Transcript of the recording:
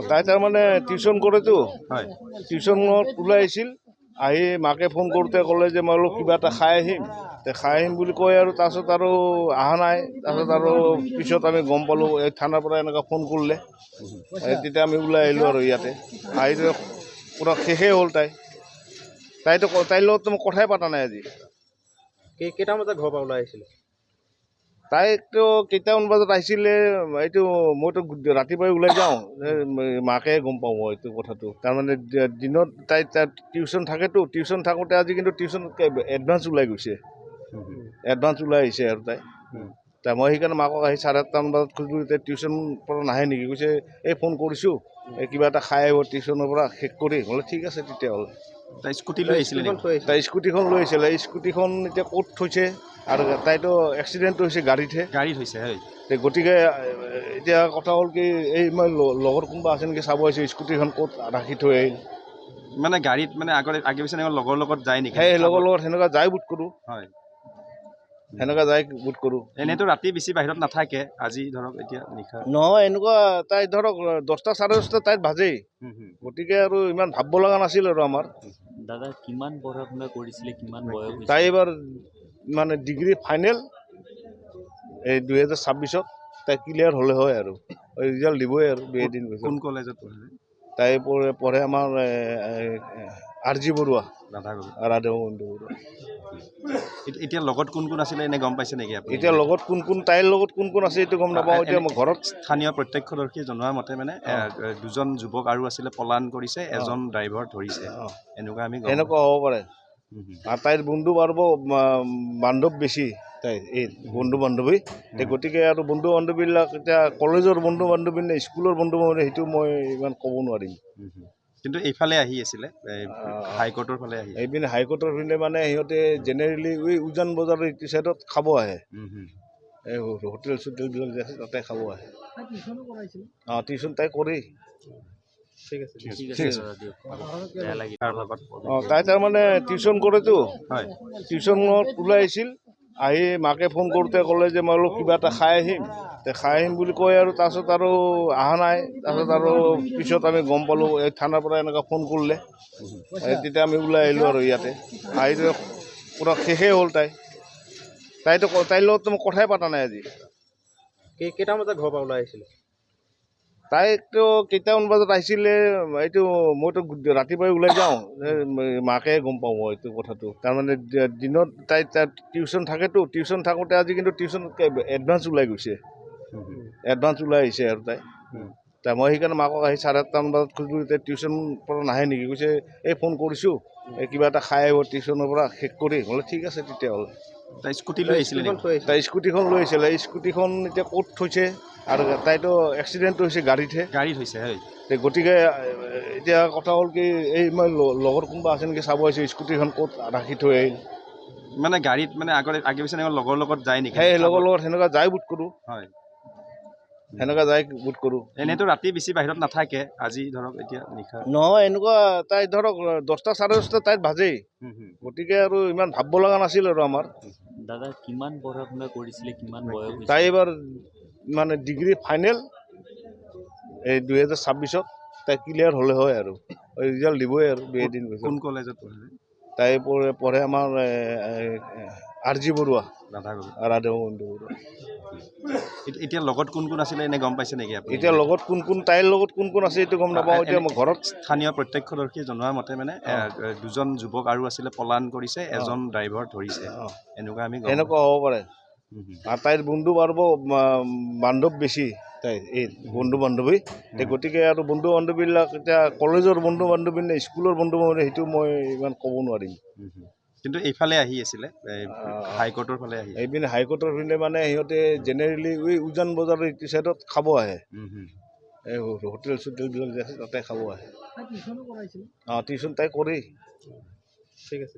তাই তাৰমানে টিউশ্যন কৰেতো হয় টিউশ্যনত ওলাই আহিছিল আহি মাকে ফোন কৰোঁতে ক'লে যে মই অলপ কিবা এটা খাই আহিম খাই আহিম বুলি কয় আৰু তাৰপিছত আৰু অহা নাই তাৰপিছত আৰু পিছত আমি গম পালোঁ এই থানাৰ পৰা এনেকুৱা ফোন কৰিলে তেতিয়া আমি ওলাই আহিলোঁ আৰু ইয়াতে আহি পূৰা শেষেই হ'ল তাইৰ লগততো মই কথাই পতা নাই আজি কেইটামান বজাত ঘৰৰ পৰা ওলাই আহিছিলে তাইতো কেইটামান বজাত আহিছিলে এইটো মইতো ৰাতিপুৱাই ওলাই যাওঁ মাকে গম পাওঁ মই এইটো কথাটো তাৰমানে দিনত তাই টিউশ্যন থাকেতো টিউশ্যন থাকোঁতে আজি কিন্তু টিউশ্যন এডভান্স ওলাই গৈছে এডভান্স ওলাই আহিছে আৰু তাই মই সেইকাৰণে মাকক আহি 8:30মান বজাত খুজিলোঁ এতিয়া টিউশ্যন পৰা নাহে নেকি কৈছে এই ফোন কৰিছোঁ এই কিবা এটা খাই আহিব টিউশ্যনৰ পৰা শেষ কৰি বোলে ঠিক আছে তেতিয়াহ'লে তাই স্কুটি লৈ আহিছিলে তাই স্কুটিখন লৈ আহিছিলে স্কুটিখন এতিয়া ক'ত থৈছে আৰু তাইতো এক্সিডেণ্ট হৈছে গাড়ীত হৈছে গতিকে এতিয়া কথা হ'ল কি এই মই লগত কোনোবা আছে নেকি চাব আহিছোঁ স্কুটিখন ক'ত ৰাখি থৈ আহিল মানে গাড়ীত মানে আগে পিছে লগৰ লগত যায় নেকি সেই লগৰ লগত সেনেকুৱা যাই বোধ কৰোঁ হয় সেনেকুৱা যাই বোধ কৰোঁ এনেইতো ৰাতি বেছি বাহিৰত নাথাকে আজি ধৰক এতিয়া নিশা নহয় এনেকুৱা তাই ধৰক 10টা 10:30 তাইত বাজেই গতিকে আৰু ইমান ভাবিব লগা নাছিল আৰু আমাৰ দাদা কিমান পঢ়া শুনা কৰিছিলে কিমান বয়স তাই এবাৰ মানে ডিগ্ৰী ফাইনেল এই 2026ত তাই ক্লিয়াৰ হ'লে হয় আৰু ৰিজাল্ট দিবই আৰু 2-3 বছৰ কোন কলেজত পঢ়ে তাই পঢ়ে আমাৰ RG বৰুৱা ৰাধা গোবিন্দ বৰুৱা এতিয়া লগত কোন কোন আছিলে এনে গম পাইছে নেকি আপুনি এতিয়া লগত কোন তাইৰ লগত কোন আছে এইটো গম নাপাওঁ এতিয়া মই ঘৰত স্থানীয় প্ৰত্যক্ষদৰ্শীয়ে জনোৱা মতে মানে দুজন যুৱক আৰু আছিলে পলায়ন কৰিছে এজন ড্ৰাইভাৰ ধৰিছে এনেকুৱা আমি এনেকুৱা হ'ব পাৰে আৰু তাইৰ বন্ধু বান্ধৱ বেছি তাই এই বন্ধু বান্ধৱী গতিকে আৰু বন্ধু বান্ধৱীবিলাক এতিয়া কলেজৰ বন্ধু বান্ধৱী নে স্কুলৰ বন্ধু বান্ধৱী সেইটো মই ইমান ক'ব নোৱাৰিম কিন্তু এইফালে আহি আছিলে হাইকোৰ্টৰ ফালে আহি এইপিনে হাইকোৰ্টৰ পিনে মানে সিহঁতে জেনেৰেলি উজান বজাৰৰ ইটো চাইডত খাব আহে এই হোটেল চোটেলবিলাক যে আছে তাতে খাব আহে টিউশ্যন তাই কৰেই ঠিক আছে তাই তাৰমানে টিউশ্যন কৰেতো টিউশ্যনত ওলাই আহিছিল আহি মাকে ফোন কৰোঁতে ক'লে যে মই অলপ কিবা এটা খাই আহিম বুলি কয় আৰু তাৰপিছত আৰু অহা নাই তাৰপিছত আৰু পিছত আমি গম পালোঁ এই থানাৰ পৰা এনেকুৱা ফোন কৰিলে তেতিয়া আমি ওলাই আহিলোঁ আৰু ইয়াতে আহি পূৰা শেষেই হ'ল তাইৰ লগততো মই কথাই পতা নাই আজি কেইটামান বজাত ঘৰৰ পৰা ওলাই আহিছিলে তাইতো কেইটামান বজাত আহিছিলে এইটো মইতো ৰাতিপুৱাই ওলাই যাওঁ মাকে গম পাওঁ মই এইটো কথাটো তাৰমানে দিনত তাই টিউশ্যন থাকেতো টিউশ্যন থাকোঁতে আজি কিন্তু টিউশ্যন এডভান্স ওলাই গৈছে এডভান্স ওলাই আহিছে আৰু তাই মই সেইকাৰণে মাকক আহি 8:30মান বজাত খুজিলোঁ এতিয়া টিউশ্যন পৰা নাহে নেকি কৈছে এই ফোন কৰিছোঁ এই কিবা এটা খাই আহিব টিউশ্যনৰ পৰা শেষ কৰি বোলে ঠিক আছে তেতিয়াহ'লে তাই স্কুটি লৈ আহিছিলে তাই স্কুটিখন লৈ আহিছিলে স্কুটিখন এতিয়া ক'ত থৈছে আৰু তাইতো এক্সিডেণ্ট হৈছে গাড়ীত হৈছে গতিকে এতিয়া কথা হ'ল কি এই মই লগত কোনোবা আছে নেকি চাব আহিছোঁ স্কুটিখন ক'ত ৰাখি থৈ আহিল মানে গাড়ীত মানে আগে পিছে লগৰ লগত যায় নেকি সেই লগৰ লগত সেনেকুৱা যাই বোধ কৰোঁ সেনেকুৱা যাই বোধ কৰোঁ এনেইতো ৰাতি বেছি বাহিৰত নাথাকে আজি ধৰক এতিয়া নিশা নহয় এনেকুৱা তাই ধৰক 10টা 10:30 তাইত বাজেই গতিকে আৰু ইমান ভাবিব লগা নাছিল আৰু আমাৰ দাদা কিমান পঢ়া শুনা কৰিছিলে কিমান বয়স তাই এবাৰ মানে ডিগ্ৰী ফাইনেল এই 2026ত তাই ক্লিয়াৰ হ'লে হয় আৰু ৰিজাল্ট দিবই আৰু 2-3 বছৰ কোন কলেজত পঢ়ে তাই পঢ়ে আমাৰ RG বৰুৱা ৰাধা গোবিন্দ বৰুৱা এতিয়া লগত কোন আছিলে এনে গম পাইছে নেকি আপুনি এতিয়া লগত তাইৰ লগত কোন আছে এইটো গম নাপাওঁ এতিয়া মই ঘৰত স্থানীয় প্ৰত্যক্ষদৰ্শীয়ে জনোৱা মতে মানে দুজন যুৱক আৰু আছিলে পলায়ন কৰিছে এজন ড্ৰাইভাৰ ধৰিছে এনেকুৱা আমি এনেকুৱা হ'ব পাৰে আৰু তাইৰ বন্ধু বান্ধৱ বেছি তাই এই বন্ধু বান্ধৱী গতিকে আৰু বন্ধু বান্ধৱীবিলাক এতিয়া কলেজৰ বন্ধু বান্ধৱী নে স্কুলৰ বন্ধু বান্ধৱী সেইটো মই ইমান ক'ব নোৱাৰিম কিন্তু এইফালে আহি আছিলে হাইকোৰ্টৰ ফালে আহি এইপিনে হাইকোৰ্টৰ পিনে মানে সিহঁতে জেনেৰেলি উজান বজাৰৰ ইটো চাইডত খাব আহে এই হোটেল চোটেলবিলাক যে আছে তাতে খাব আহে টিউশ্যন তাই কৰেই ঠিক আছে